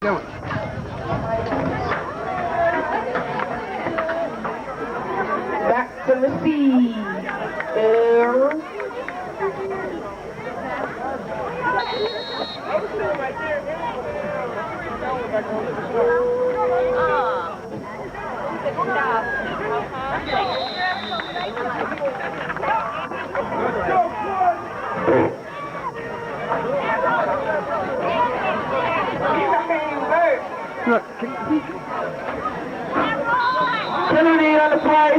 Doing. Back to receive. Look, Penalty on the play.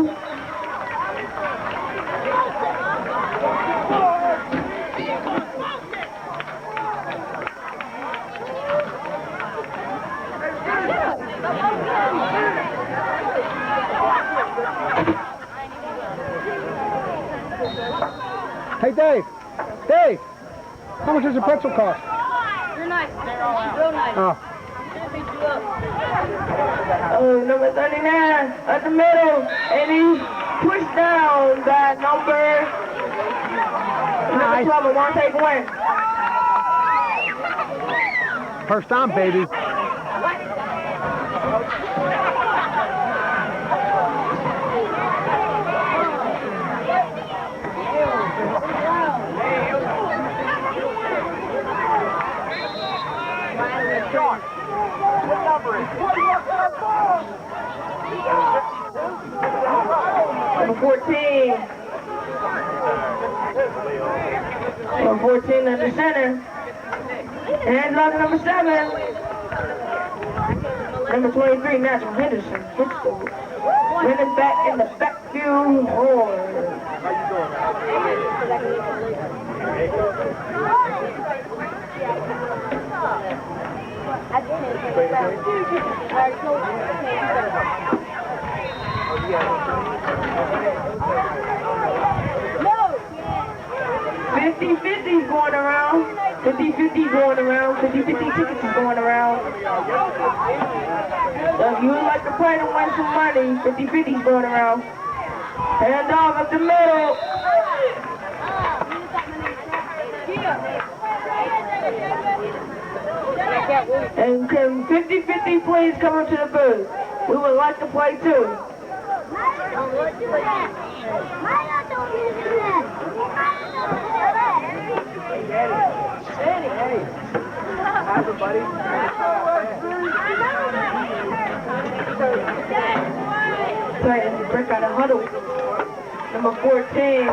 hey Dave, Dave, how much does a pretzel cost? You're nice. Real nice. Oh, Oh, number 39 at the middle, and he's pushed down by number 12. It won't take one. first time, baby. Number 14. Number 14 at the center. Hands off number 7. Number 23, Natural Henderson. Running back in the backfield. No! 50-50 going around. 50-50 going around. 50-50 tickets is going around. So if you would like to play to win some money, 50-50 is going around. Hand off up the middle. And can 50-50 please come up to the booth? We would like to play too. Titans break out of huddle. Number 14,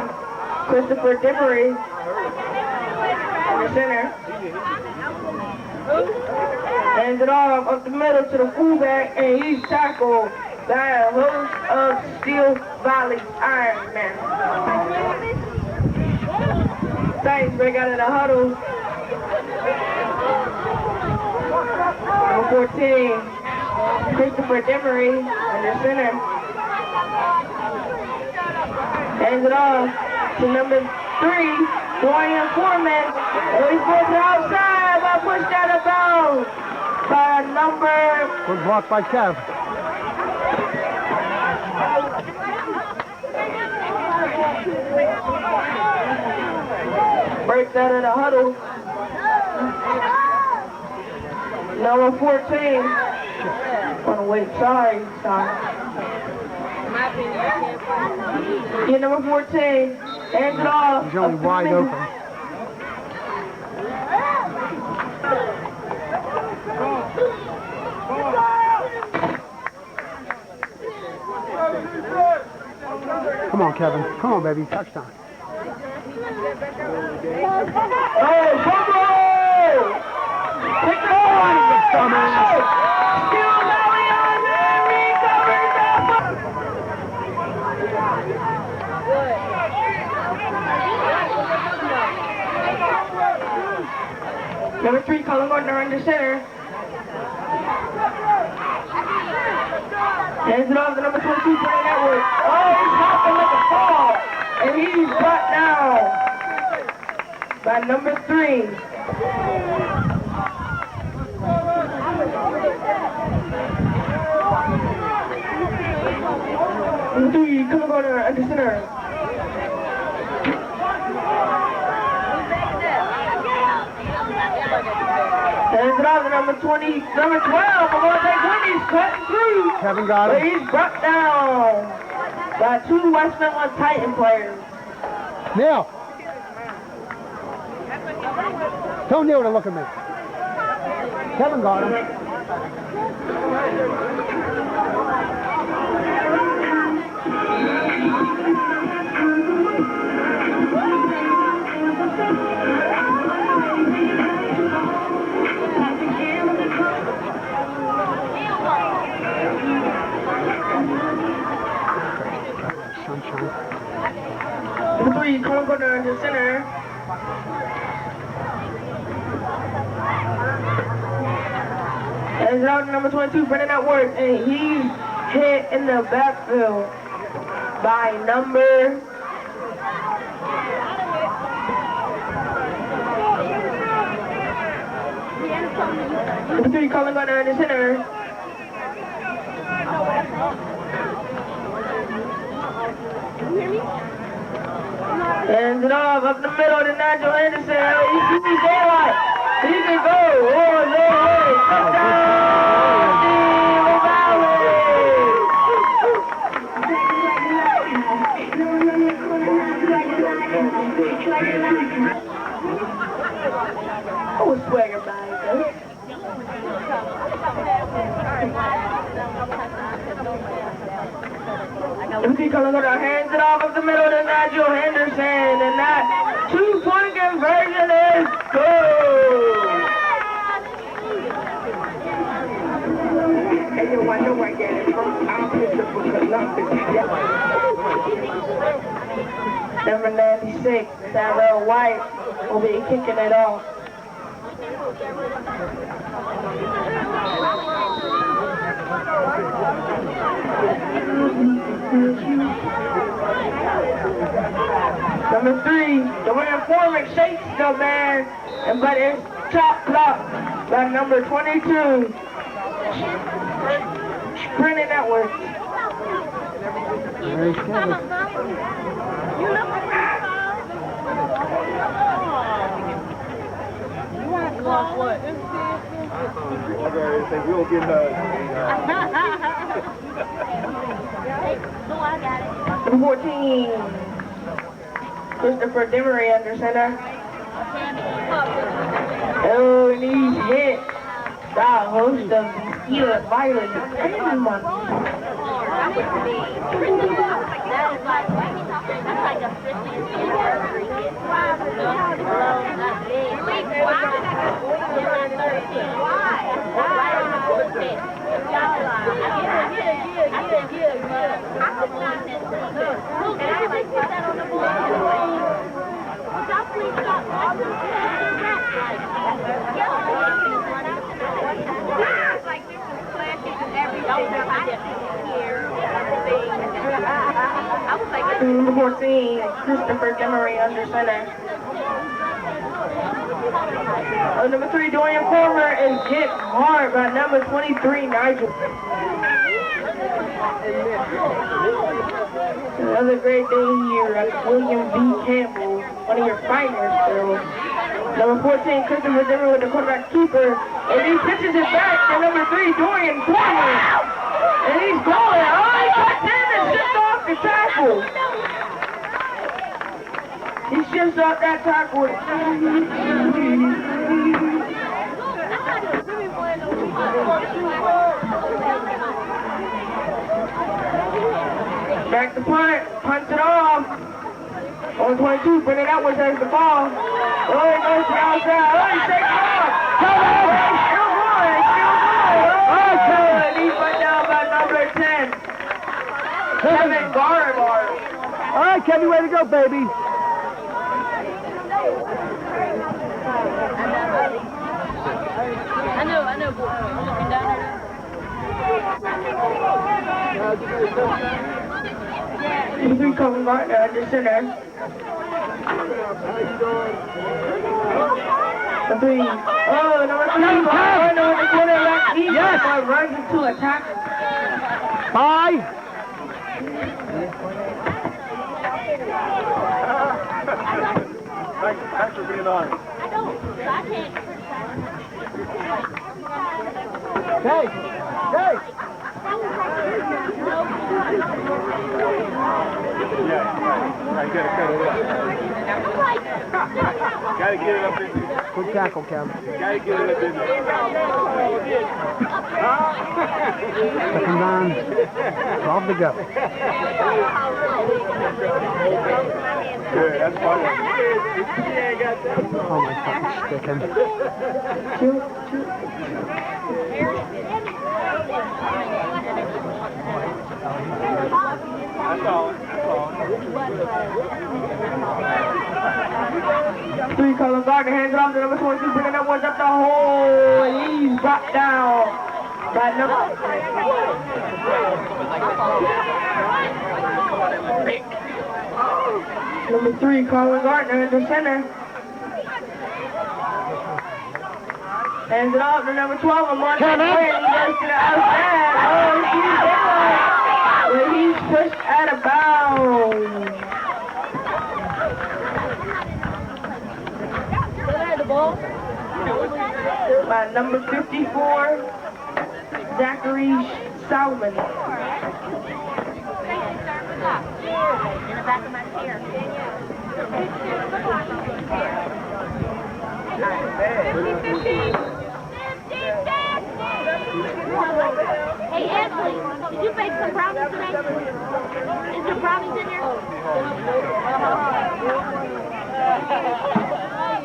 Christopher Dibbery in the center. Hands it off up the middle to the fullback, and he's tackled by a host of Steel Valley Ironmen. Titans break out of the huddle. Number 14, Christopher Dibbery in the center. Hands it off to number 3, Dwayne Foreman. And he's put it outside, but pushed out of bounds by number... Was blocked by Kev. Breaks out of the huddle. Number 14. Wanna wait, sorry. Yeah, number 14. Hands it off. He's only wide open. Come on, Kevin. Come on, baby. Touchdown. Oh, fumble! Pick it up! Steel Valley on there, recovers that. Number 3, Colin Gardner under center. Hands it off to number 22, Brian Edwards. Oh, he's hopping like a ball. And he's brought down by number 3. Number 3, Colin Gardner under center. And Hands it off to number 12. I'm going to take Wendy's cutting through. Kevin got But him. he's brought down by 2 West Midland Titan players. Neil. Tell Neil to look at me. Kevin got him. Number 3, Colin Gardner in the center. And it's out to number 22, Brendan Atworth, and he's hit in the backfield by number 3, Colin Gardner in the center. Hands it off up the middle to Nigel Anderson. He sees daylight. He can go. Oh, no way. Touchdown, Steve O'Malley. Oh, swagger by it. Lucy Colorado hands it off of the middle to Nigel Henderson, and that 2-point conversion is good. And you wonder why getting from Number 96, Samuel White will be kicking it off. Number 3, Dwayne Foreman shakes the man, but it's chopped up by number 22, Brendan Atworth. You want to call what? They will get No, I got it. Number 14, Christopher Demery under center. Oh, and he's hit by a host of Steelers violence. That is like, that's like a 50th anniversary gift. Number 14, Christopher Demery under center. Number 3, Dorian Former is hit hard by number 23, Nigel. Another great day here, William B. Campbell, one of your finest girls. Number 14, Christopher Demery with the quarterback keeper, and he pitches it back to number 3, Dorian Former. And he's going. Oh, he got him and shipped off the tackle. He shifts off that tackle. Back to punt, punts it off. On 22, Brendan Atworth has the ball. Oh, he goes to the outside. Oh, he takes it off. Still going. Oh, good. He's put down by number 10. Kevin Garbar. All right, Kevin, way to go, baby. I know, boy. I'm looking down there. Number 3, Kevin Garbar under center. Number 3. Oh, number 3. Oh, no, the quarterback. He runs into a tackle. Bye. Thanks for being on. I don't. I can't. Dave! Dave! I gotta cut it up. Gotta get it up in there. Good tackle, Kev. Gotta get it up in there. Second down. 12 to go. Good, that's funny. He ain't got that. Oh, my fucking sticking. That's all. That's all. 3, Colin Gardner hands it off to number 22, bringing that one up the hole, and he's brought down by number 3, Colin Gardner in the center. Hands it off to number 12, Amon Quinn. He goes to the outside. Oh, he's pushed out of bounds. By number 54, Zachary Salmon. In the back of my chair. Hey, Ashley, did you bake some brownies today? Is there brownies in here?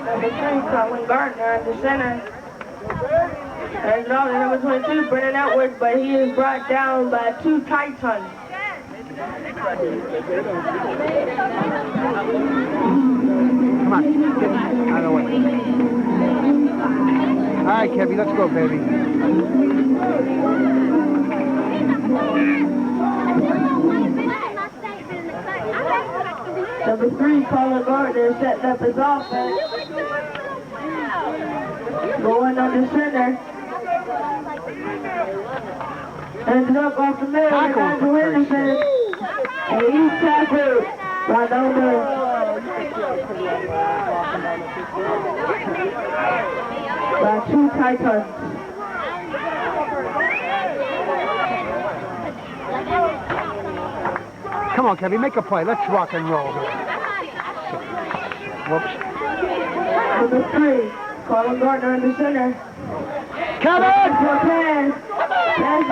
Number 3, Colin Gardner at the center. Hands it off to number 22, Brennan Edwards, but he is brought down by 2 Titans. Come on. Get out of the way. All right, Kevy, let's go, baby. Number 3, Colin Gardner, setting up his offense. Going under center. Hands it up off the middle. Andrew Henderson. And he's tackled by number 2 Titans. Come on, Kevy, make a play. Let's rock and roll here. Whoops. Number 3, Colin Gardner in the center. Kevin! For a pass. Pass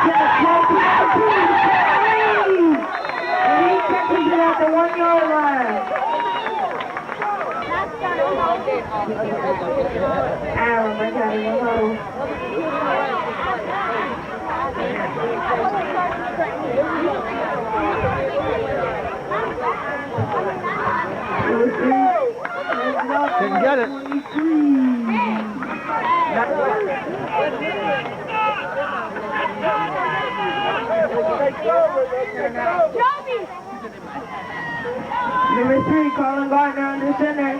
and he catches it at the 1 yard line. Aaron McCann. Didn't get it. Number 3, Colin Gardner on the center.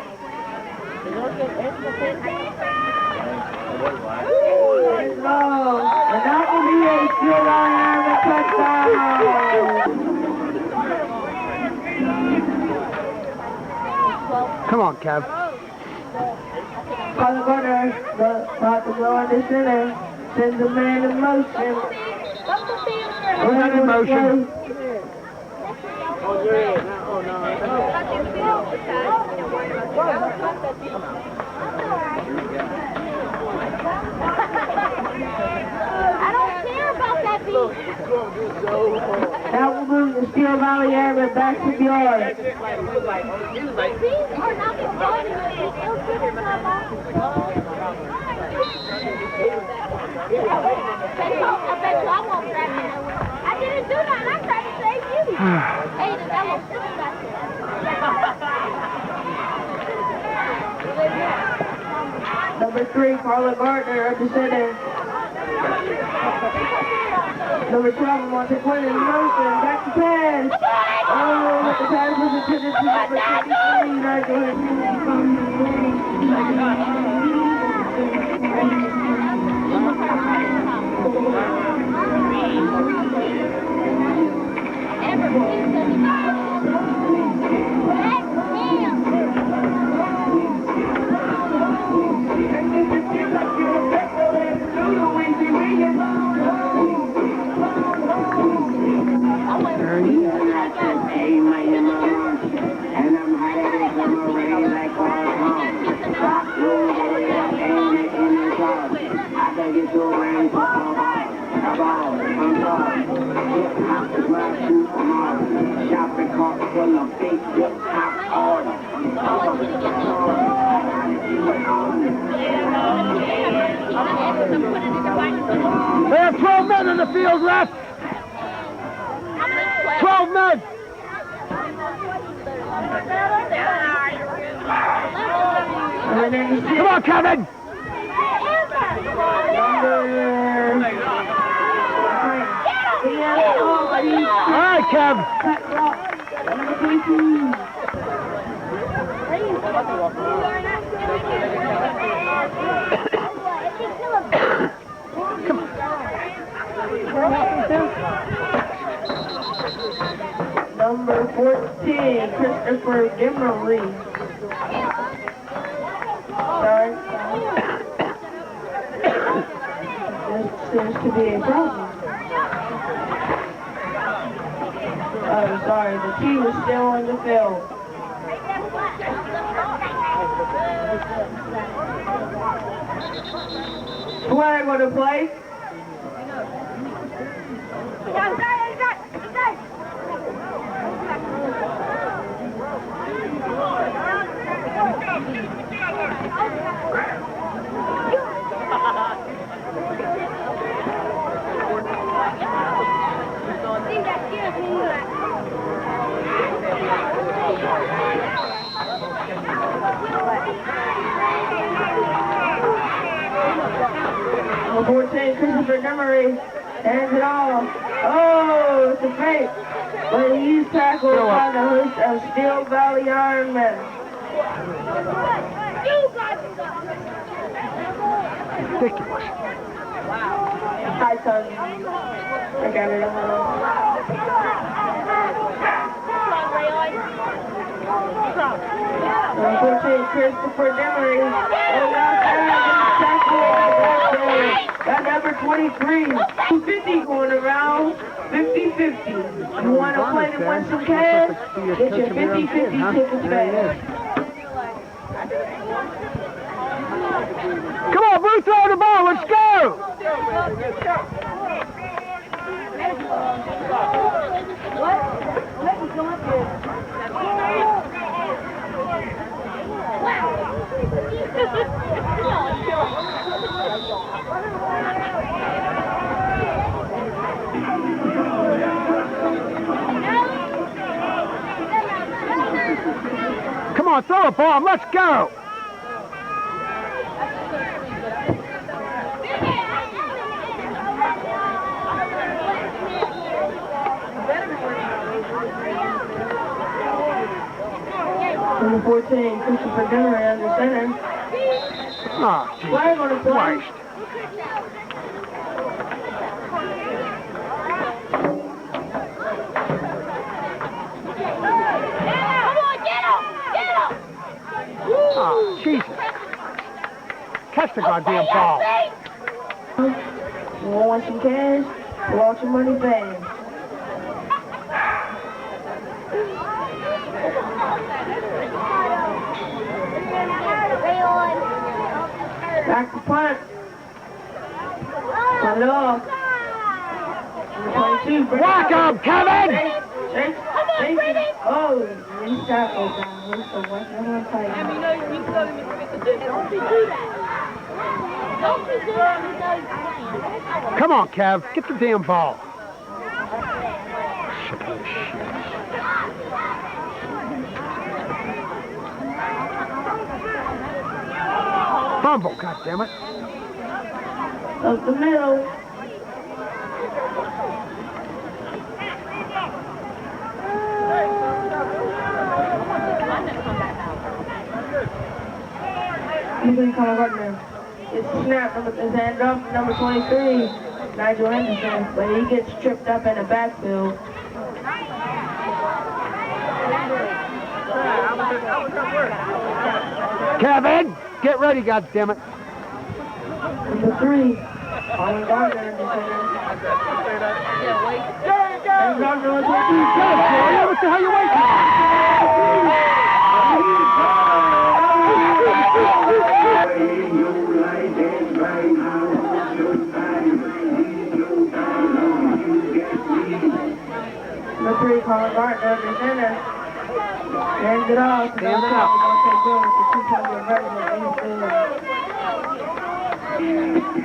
It's low. And that will be a still on the touchdown. Come on, Kev. Colin Gardner about to go on the center. Sends the man in motion. We're not in motion. I don't care about that beat. That will move the Steel Valley Airmen back to the yard. These beats are not exciting. I bet you I won't grab it. I didn't do that. I tried to save you. Hey, that little silly guy. Number 3, Colin Gardner at the center. Number 12, Monte Quinn in motion. Back to pass. Oh, but the pass was intended to number 53. Nigel Hey, my name is and I'm hiding from a rain like all home. Stop moving and it in the cloud. I can get your rain for a ball. I'm sorry. Hip hop is my supermodel. Shopping cart full of big hip hop orders. They have 12 men in the field left. 12 men. Come on, Kevin. All right, Kev. Number 14, Christopher Demery. Sorry. This seems to be a problem. Oh, sorry, the team is still on the field. Flag going to play. Number 14, Christopher Demery, hands it off. Oh, it's a fake. But he's tackled by the host of Steel Valley Ironmen. Ridiculous. Hi, son. I got it. Number 14, Christopher Demery. Got number 23, 250 going around, 50-50. You want to play to win some cash? Get your 50-50 tickets back. Come on, Blue, throw the ball. Let's go. Come on, throw a bomb. Let's go. Number 14, Christopher Demery under center. Oh, Jesus Flag on the play. Christ. Oh, Jesus. Catch the goddamn ball. You want some cash? Pull out your money bag. Back to punt. Punt it off. Number 22. Whack him, Kevin! Shake. Oh, he's tackled down. So what's the one fight? Don't you do that. Don't you do that. Come on, Kev. Get the damn ball. Sick of this shit. Fumble, goddammit. Up the middle. He's Colin Gardner. It's snapped. His hand up, number 23, Nigel Henderson, but he gets tripped up in the backfield. Kevin, get ready, goddammit. Number 3, Colin Gardner, the center. And Johnson on 22. What the hell you waiting on? Number 3, Colin Gardner, the center. Hands it off. Hands it off.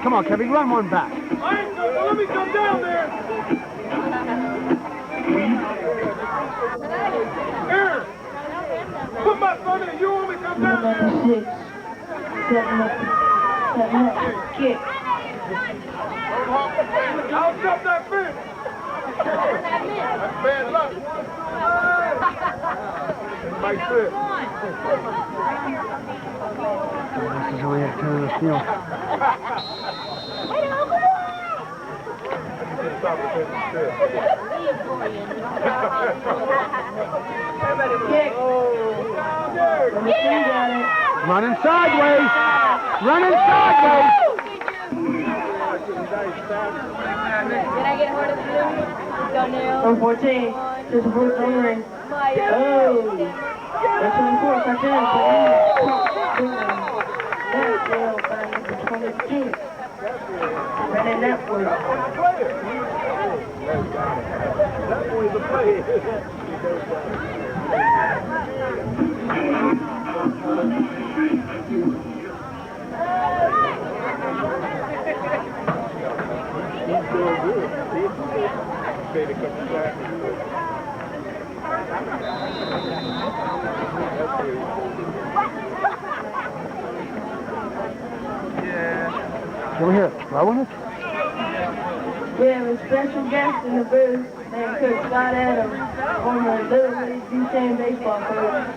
Come on, Kevin, run one back. Let me come down there. Aaron, put my son in. You want me to come down there? Number 6. Setting up. Kick. I'll jump that fence. That's bad luck. My foot. This is only a turn of the field. Kick. Number 3 got it. Running sideways. Running sideways. Did I get a hold of the blue? Go now. Number 14. Just a foot summary. Oh. Number 24. Touch in. That's still by number 22. Running that way. That boy's a play. He's doing good. He's made a couple tackles. Over here, throwing it. We have a special guest in the booth named Coach Scott Adams, former Little League Duchesne baseball coach.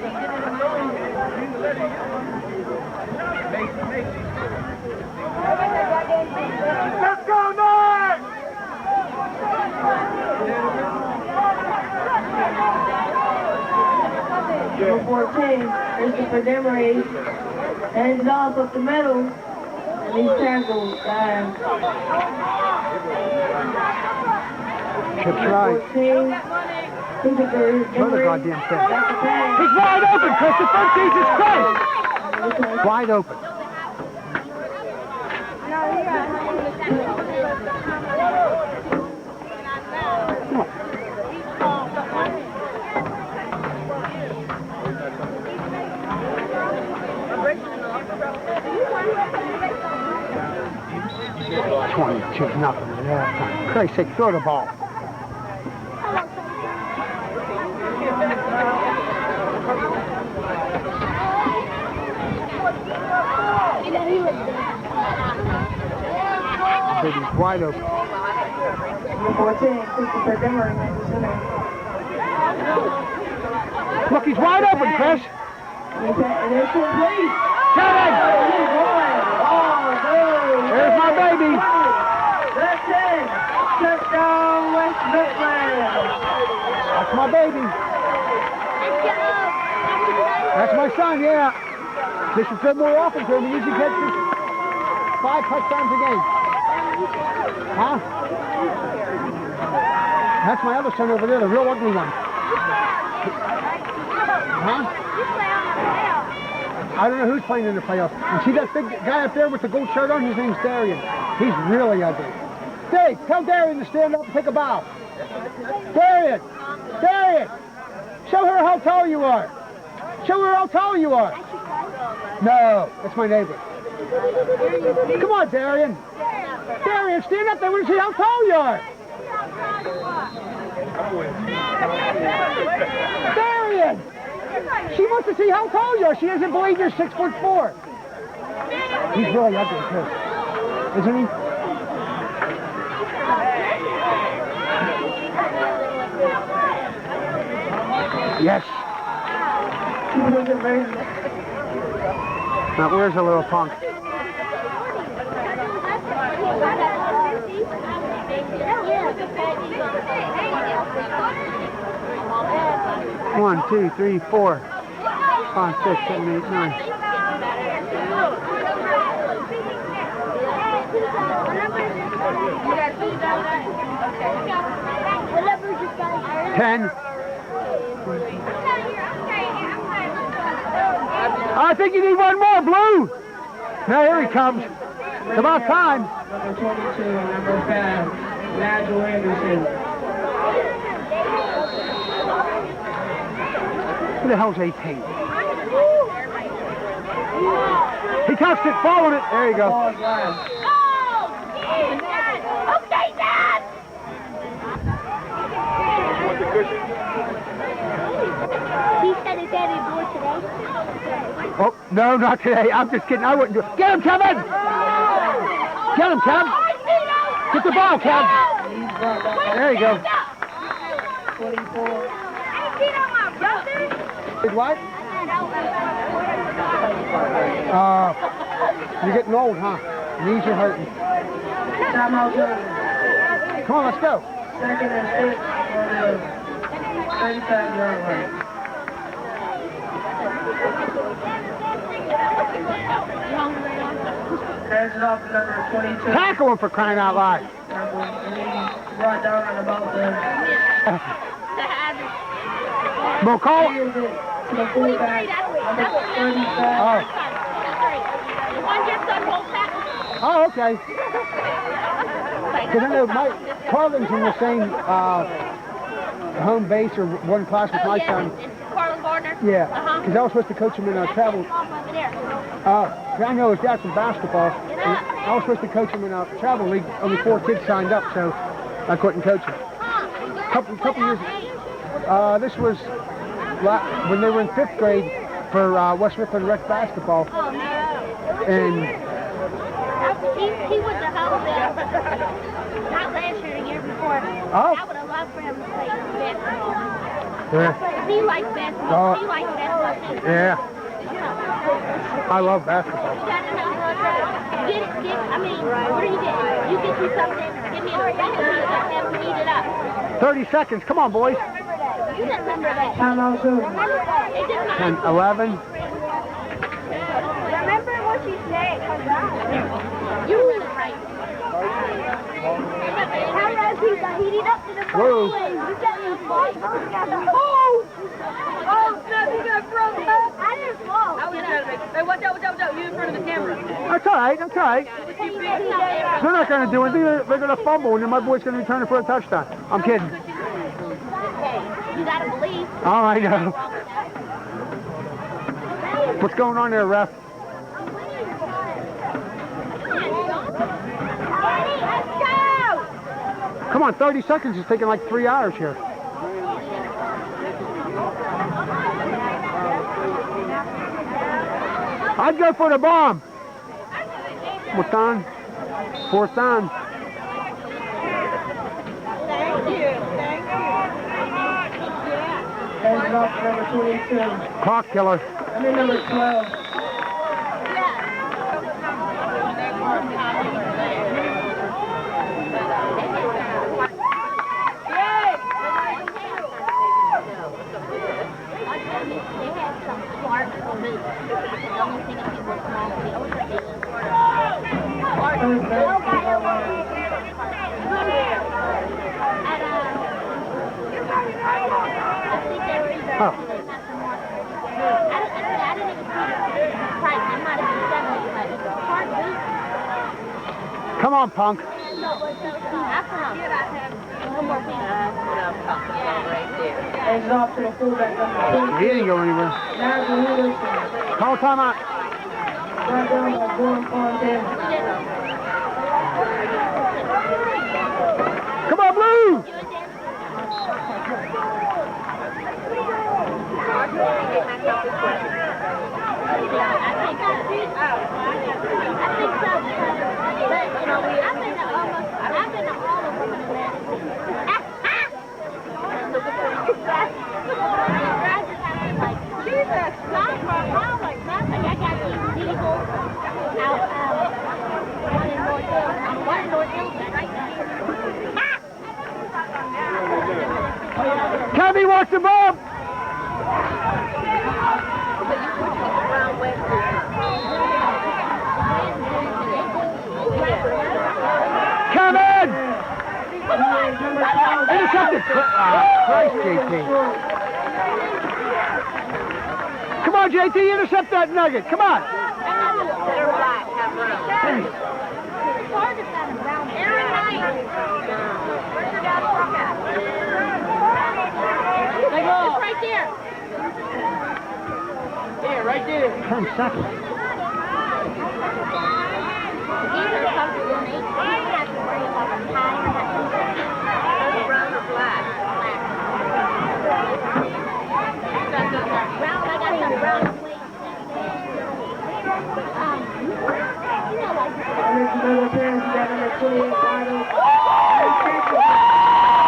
Let's go, North! Number 14, Christopher Demery, hands it off up the middle, and he's tackled by Chip's right. 14, Christopher Throw the Demery. goddamn thing. Back to pass. He's wide open, Christopher. Jesus Christ. Wide open. Come on. 22 nothing at halftime. Christ's sake, throw the ball. Baby's wide open. Number 14, Christopher Demery, at the center. Look, he's wide open, Chris. And it's complete. Kevin! There's my baby. That's it. Touchdown, West Midland. That's my baby. That's my son, yeah. This should fit more often to him. He usually catches 5 touchdowns a game. Huh? That's my other son over there, the real ugly one. Huh? I don't know who's playing in the playoffs. And see that big guy up there with the gold shirt on? His name's Darian. He's really ugly. Dave, tell Darian to stand up and take a bow. Darian! Darian! Show her how tall you are. Show her how tall you are. No, that's my neighbor. Come on, Darian. Darian, stand up there. We see how tall you are. Darian! She wants to see how tall you are. She doesn't believe you're 6'4". He's really ugly, too. Isn't he? Yes. Now, where's the little punk? One, 2, 3, 4, 5, 6, 7, 8, 9. What number is your 10. I think you need one more, Blue. Now here he comes. It's about time. Number 22, number 5, Nigel Anderson. Who the hell's 18? He touched it, followed it. There you go. Oh, geez, Dad. Okay, Dad. Want the cushion? He said his daddy do it today. Oh, no, not today. I'm just kidding. I wouldn't do it. Get him, Kevin! Get him, Kev! Get the ball, Kev! There you go. 24. Did what? You're getting old, huh? Knees are hurting. Timeout, Johnson. Come on, let's go. Second and 6 for the 35-yard line. Hands it off to number 22. Tackle him for crying out loud. Brought down on about the... We'll call. To the fullback, number 35. Oh, okay. Because I know Mike Carlin's in the same home base or one class with my son. Carlin Gardner? Yeah, because I was supposed to coach him in travel. I know his dad's from basketball. And I was supposed to coach him in a travel league. Only 4 kids signed up, so I couldn't coach him. Couple years. This was when they were in 5th grade for West Mifflin Rec basketball. Oh, no. And He was a home there. Not last year, the year before. Oh. I would have loved for him to play basketball. yeah, He likes basketball. He likes basketball too. yeah, I love basketball. You gotta know how to get it. I mean, what do you get? You get you something. Give me a second. You just have to eat it up. 30 seconds. Come on, boys. You just remember that. Timeout, too. Remember that. It just 10, 11. Remember what she said. You were right. How does he heated up to the Whoa. Oh, snap, he got broke up. I didn't fall. Hey, watch out, you in front of the camera. That's all right. That's all right. They're not going to do anything. They're going to fumble, and then my boy's going to return it for a touchdown. I'm kidding. You gotta believe. Oh, I know. What's going on there, ref? Let's go! Come on, 30 seconds is taking like 3 hours here. I'd go for the bomb. What's on? 4th down. Thank you. Hands it off to number 22. Clock killer. I mean, number 12. Come on, punk. Hands it off to the fullback, number 20. He didn't go anywhere. Nigel Henderson. Call timeout. Brought down by Jordan Fontaine. Come on, Blue! Kevin wants the ball! Kevin! Intercepted. Christ, JT. Come on, JT, intercept that nugget. Come on. They're black, have brown. It's hard to find a brown. Aaron Knight. Where's your dad's truck at? It's right there. Yeah, right there. 10 seconds. Either something will make you have to worry about the time. Brown or black? Brown, I got some brown plates.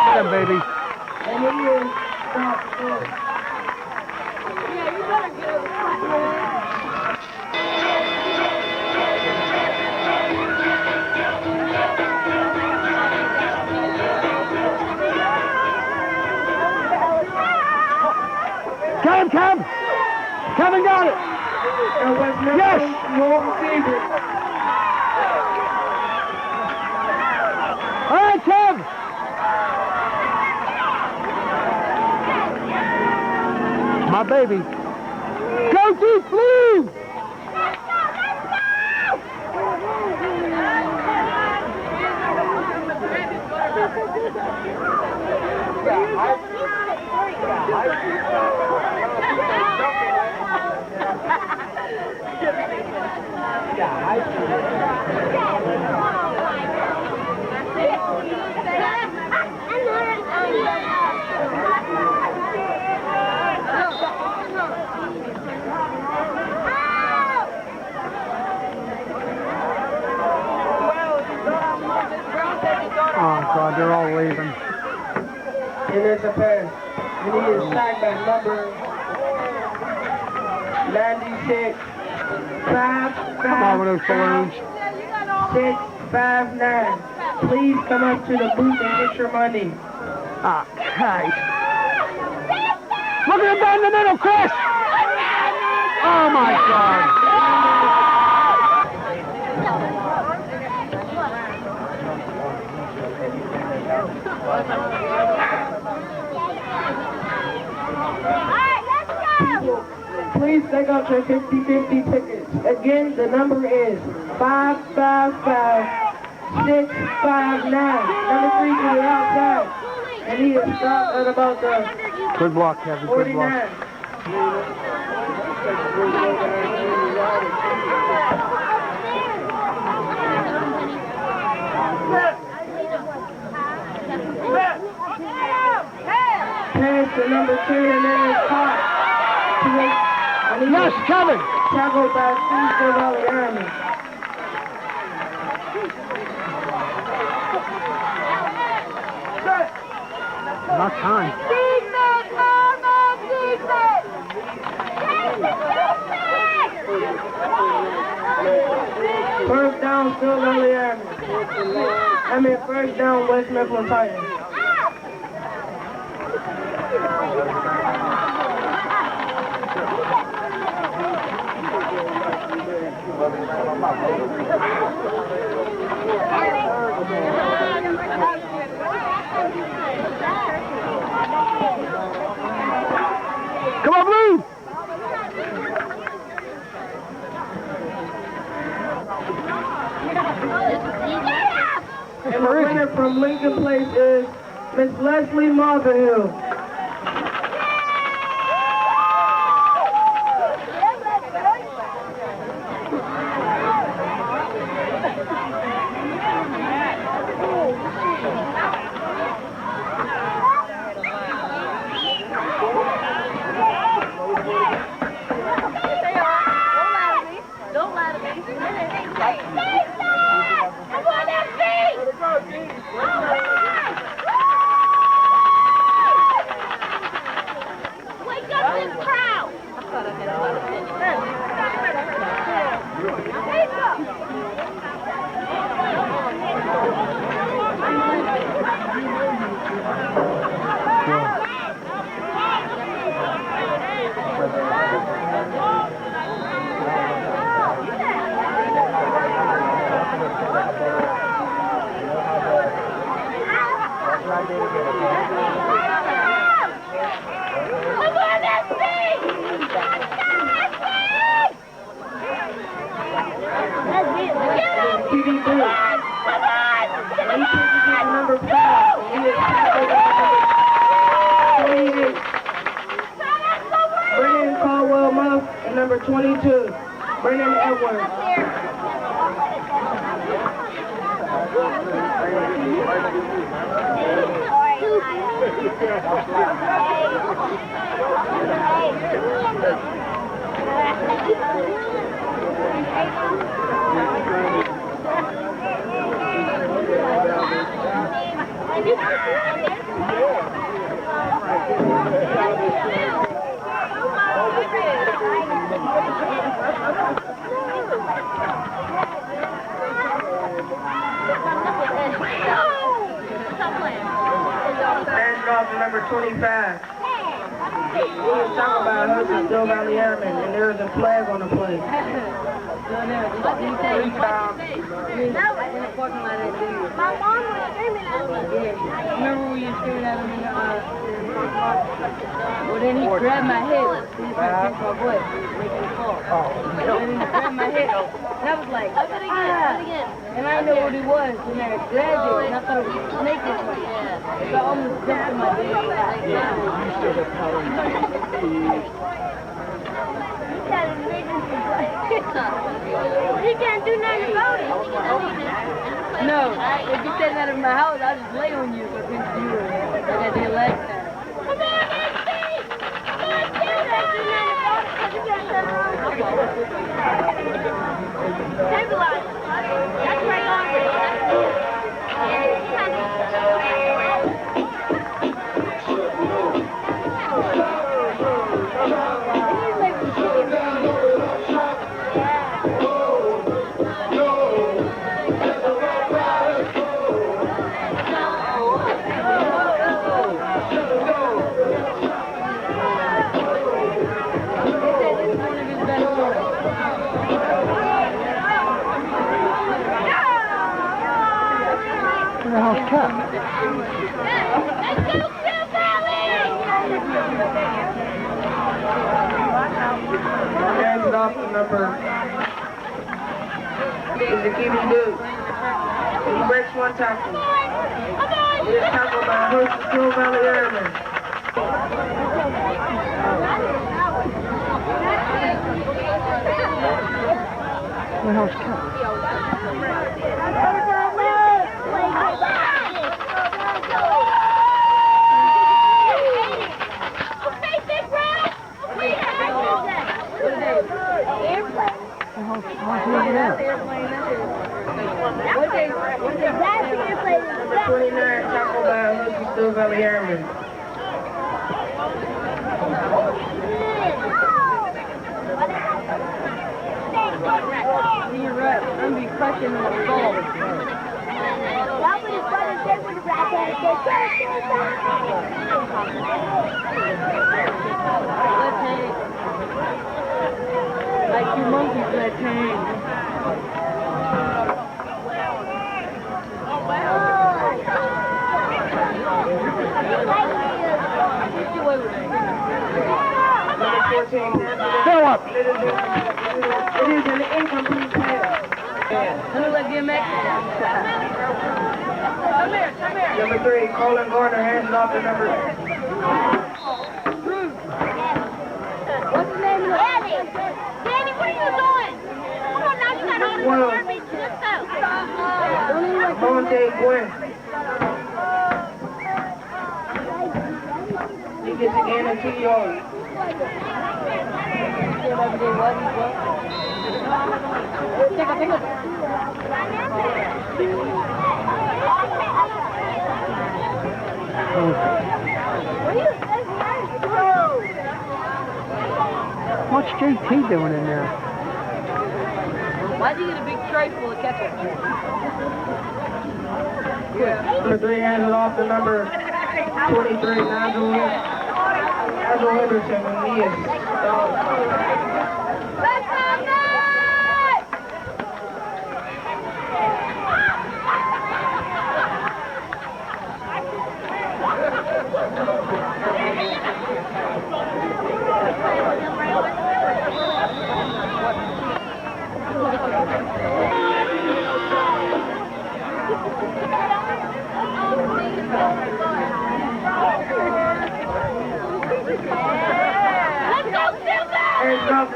Get him, baby. And it is stop. Yeah, you better get it. Kevin! Kevin got it! Yes! Your receiver. All right, Kev! My baby. Go deep, blue! Oh, God, they're all leaving. And it's a pass. And he is sacked by number 96. 5, Come on with those balloons. 659. Please come up to the booth and get your money. Ah, Christ. Look at him down in the middle, Chris! Oh, my God. Please take out your 50-50 tickets. Again, the number is 555-659. Number 3 to the outside. And he is stopped at about the Good luck, Kevin. Good luck. 49. Pass to number 2 and then it's caught. Yes, Kevin! Tackled by Cecil Valley Army. Not time. First down, still Valley Army. First down, West Mifflin Titans. Come on, Blue! And the winner from Lincoln Place is Miss Leslie Marverhill. Don't lie to me. TV Booth. He pitches it to number 5. He is tackled by number 28. Brennan Caldwell Muff and number 22. Brennan Edwards. Hands off to number 25. He was talking about Hudson Valley Airmen, and there is a flag on the play. My mom was screaming at me. Remember when you screamed at him in the well, then he grabbed my head. He was trying to pinch my butt, making me fall. And then he grabbed my head. And I was like, ah. And I didn't know what it was. And I grabbed it, and I thought it was a snake or something. So I almost jumped in my He can't do nothing about it. No, if you said that in my house, I'd just lay on you if I pinched you like I did last time. Come on, Nancy! Come on, do that. Do nothing about it because you can't turn around. Stabilize. That's right on. How's Cap? Let's go, Sioux Valley! Hands off to number is the Kiwi Duke. He breaks one tackle. He is tackled by Hudson Valley Airmen. Where the hell's Cap? Number 29 tackled by Hudson Valley Airmen. You're right. I'm going to be crushing the ball. That would his brother did with the rat and Left hand. Like two monkeys left hand. Number 14. Philip! It is an incomplete pass. Look like DMX. Come here. Number 3, Colin Garner hands it off to number. what's his name? Danny! Danny, what are you doing? Come on now, you got all this garbage. Let's go. Monte Gwen. He gets a gain of 2 yards. What's JT doing in there? Why'd you get a big tray full of ketchup? Number 3 hands it off to number 23, Nigel Henderson, and he is Let's go,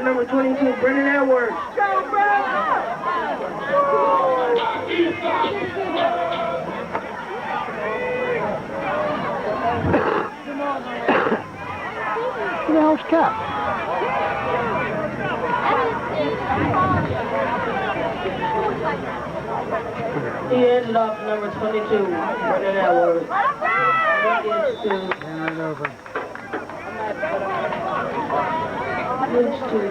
to number 22, Brendan Edwards. Who the hell's Cap? He ended off number 22, Brendan Edwards. Right over. Switch to the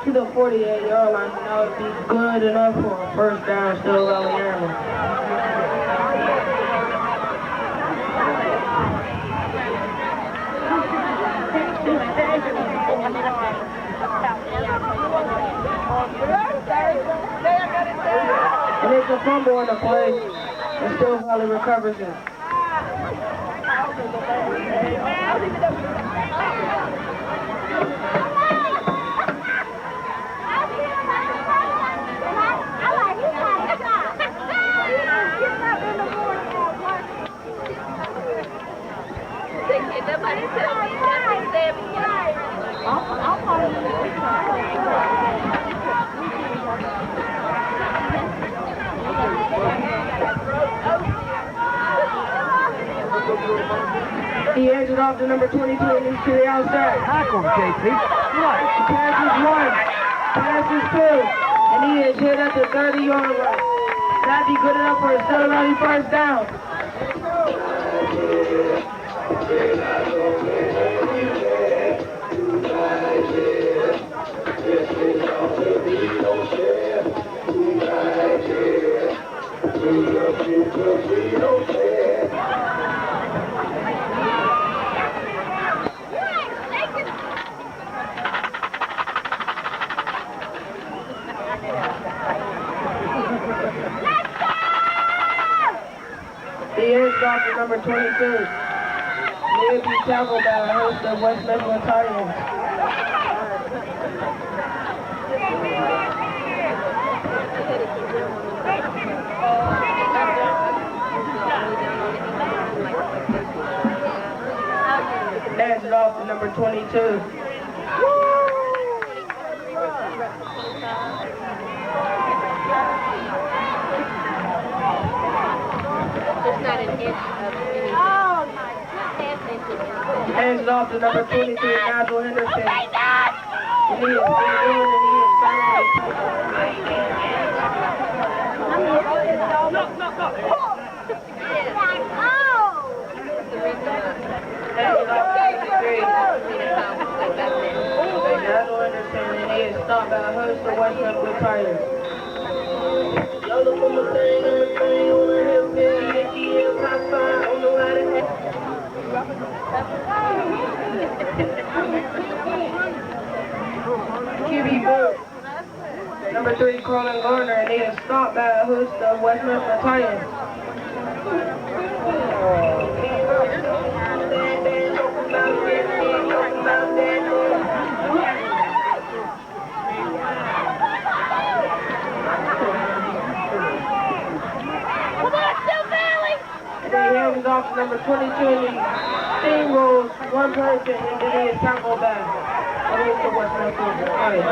to the 48-yard line. That would be good enough for a first down, still Valley Airmen. And it's a fumble on the play, and still Valley recovers it. He hands it off to number 22 and he's to the outside. Tackle him, JP. Right. Pass is 1, pass is 2, and he is hit at the 30-yard line. That'd be good enough for a Stella Valley first down. He is off to number 22. May be tackled by a host of West Midland Tigers. Hands it off to number 22. There's not an inch of anything. Oh, my goodness. Hands it off to number 23, Nigel Henderson. And he is in and he is finally. Nigel Henderson, and he is stopped by a host of West Midland Tigers. QB Boo. Number 3, Colin Garner, and he is stopped by a host of West Midland Tigers. He hands off to number 22 and he steamrolls one person and then he is tackled back. Against the West Midland Tigers.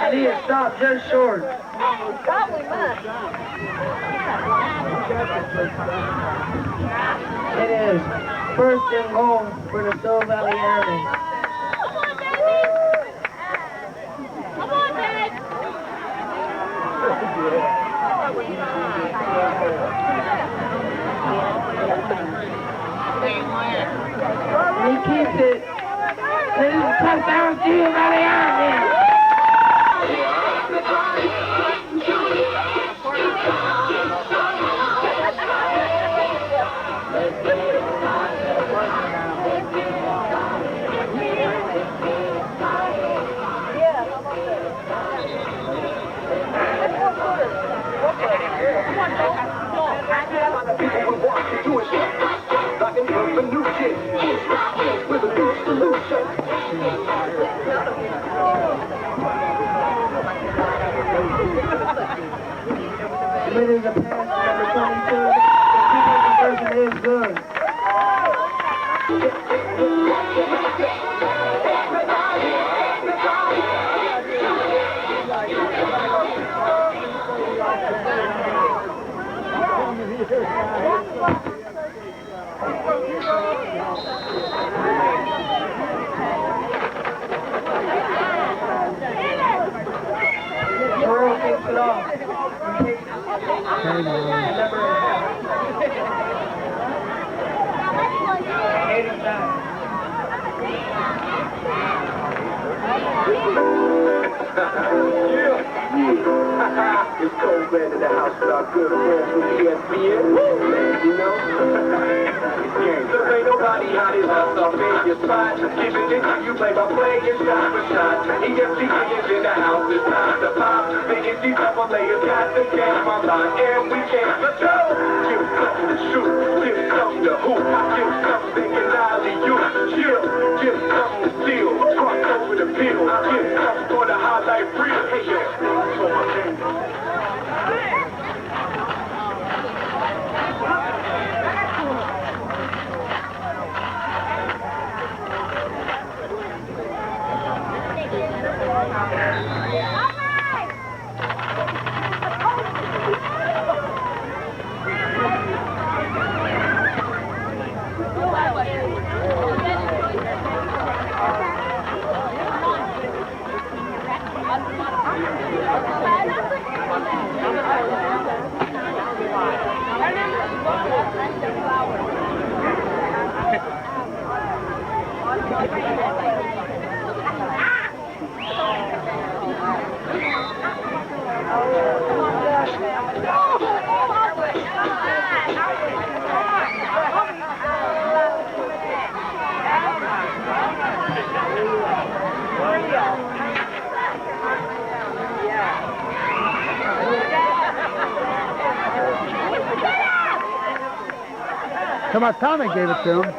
And he is stopped just short. It is first and goal for the Stella Valley Airmen. Come on, Dad. people will want you doing shit. Knocking from the new kid. With a new solution. Ladies and gentlemen, number 22, the version is good. Pearl takes it off. It's cold man in the house with our good friends from ESPN. You know? There ain't nobody out his house off in your spot. Giving it to you play by play and shot for shot. ESPN is in the house, it's time to pop. Making these double layers, got the game on line, and we can't let go. Give something to shoot, give something to hoop, give something to alley you. Chill, give something to steal, cross over the field, give something for the highlight reel. Hey, yo, for my game. Come on, Tommy gave it to him.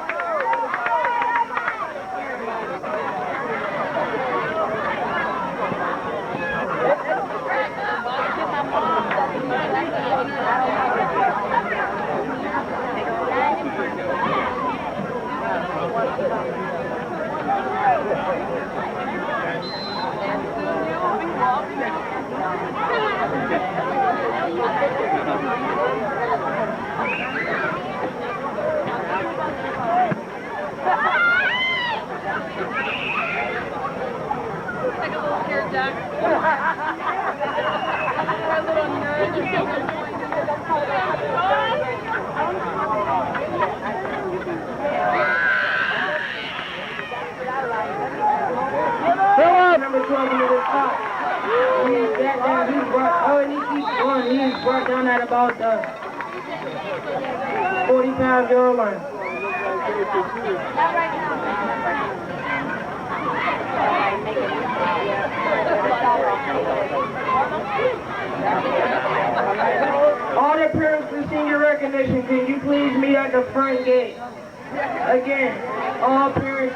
Number 12 into the top. He's brought down at about the 45-yard line. All the parents for senior recognition, can you please meet at the front gate? Again, all parents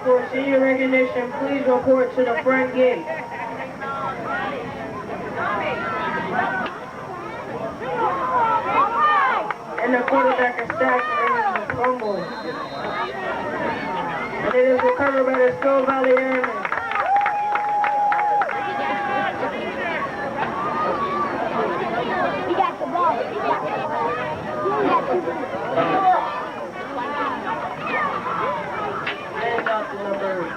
for senior recognition, please report to the front gate. And the quarterback is sacked and fumbled. And it is recovered by the Skull Valley Airmen. He got the ball. Hands off to number 1.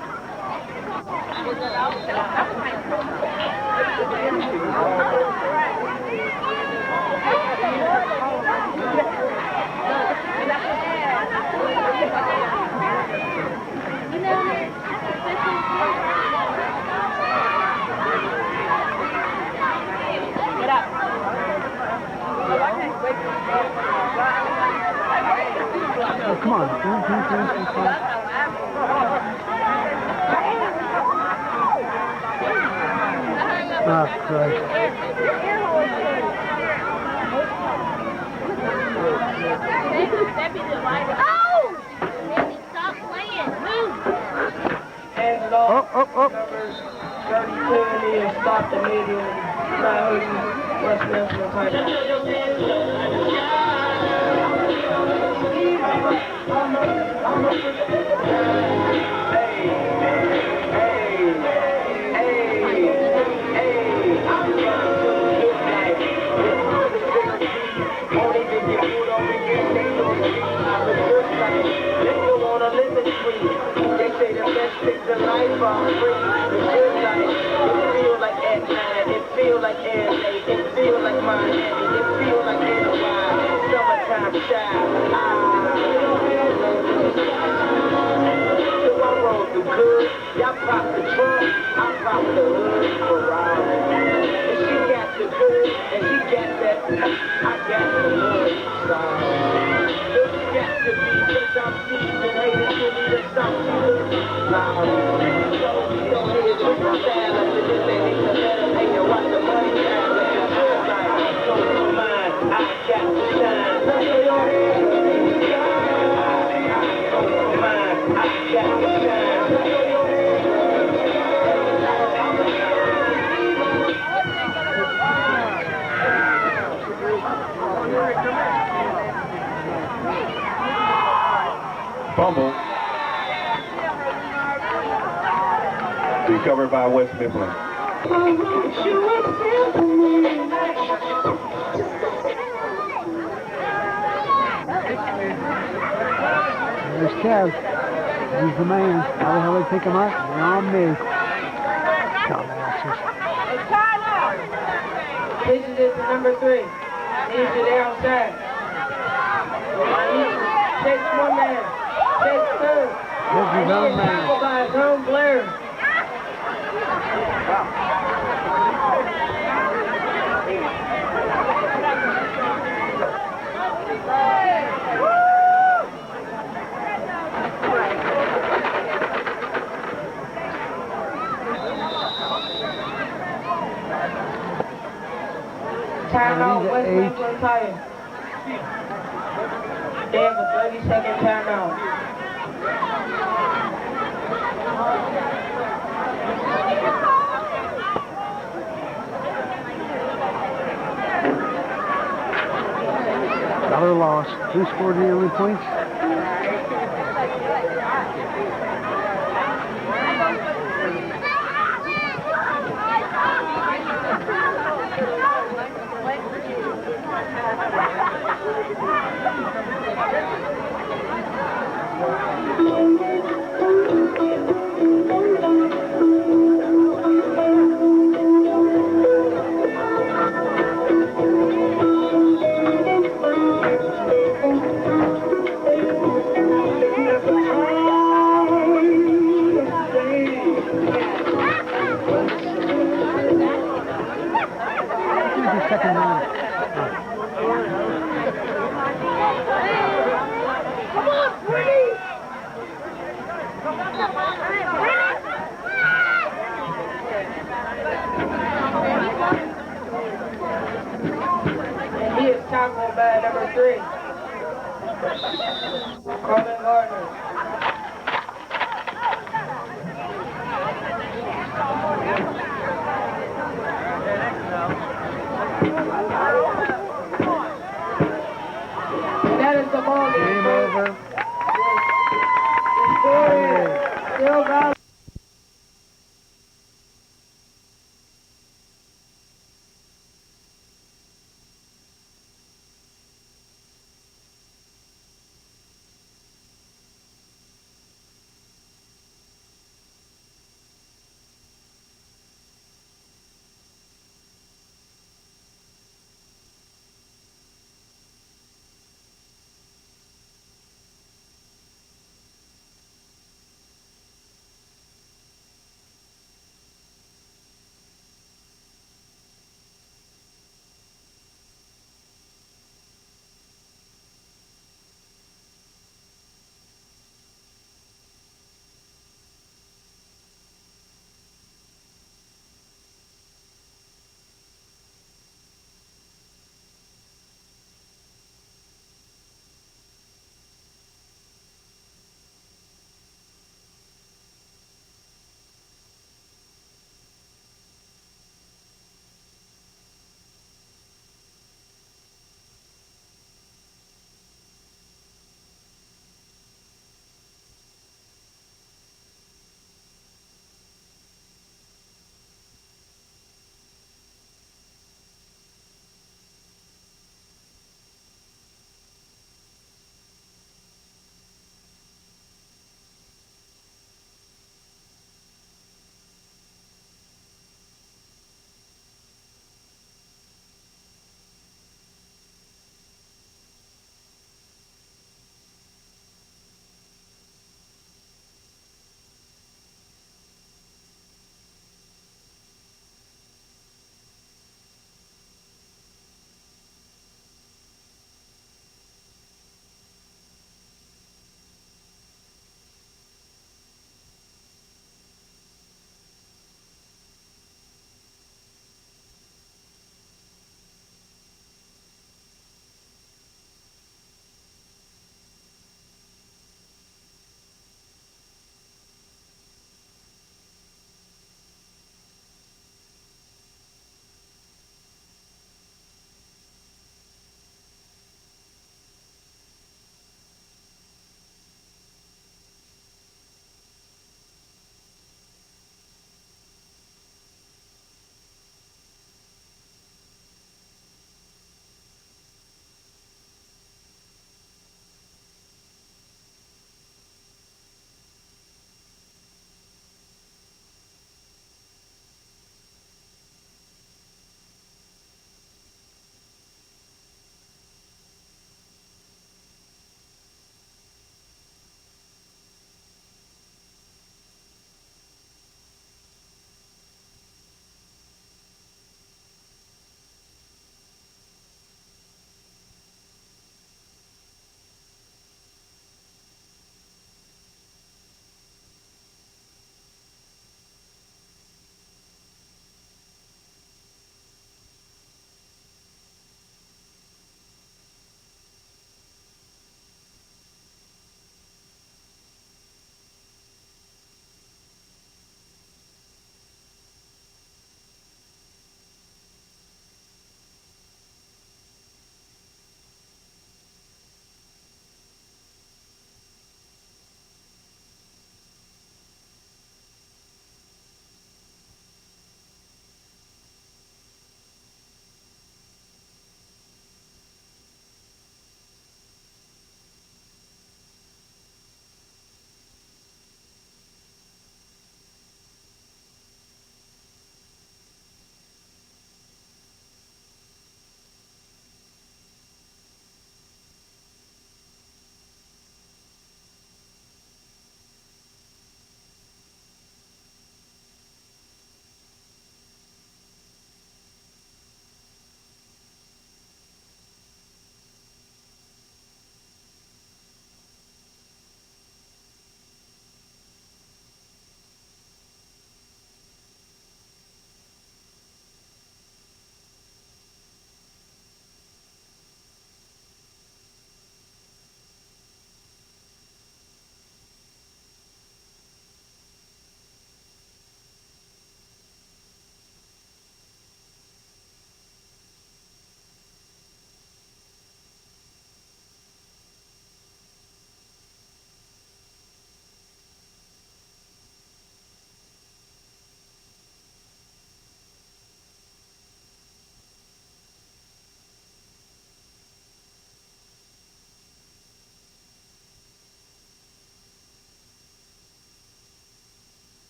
Oh, Christ. Oh! Manny, stop playing. Move. Angelo, Oh. numbers 32 is stop immediately. Not hurting West Memphis title. Y'all pop the trunk, I pop the hood for Rob. And she got the good, and she got that, I got the hood song. It's got to be just I'm seasoned, haters give me the something good. So don't hit it with my style, like this ain't the better thing to watch the money out there. I'm like, so mine, I got the shine. Look at your head. Mine, I got the shine. Look at your head. Fumble. Recovered by West Mifflin. There's Kev. He's the man. How the hell they pick him up? They're on me. Dumbasses. Pitches it to number 3. Needs it there outside. Takes one man. Takes two. This is his own man. Tackled by his own Blair. Timeout, West Memphis Tire. They have a 30-second timeout. Another loss. Who scored the only points? Second round. Come on, Pretty! And he is tackled by number 3. Colin Gardner.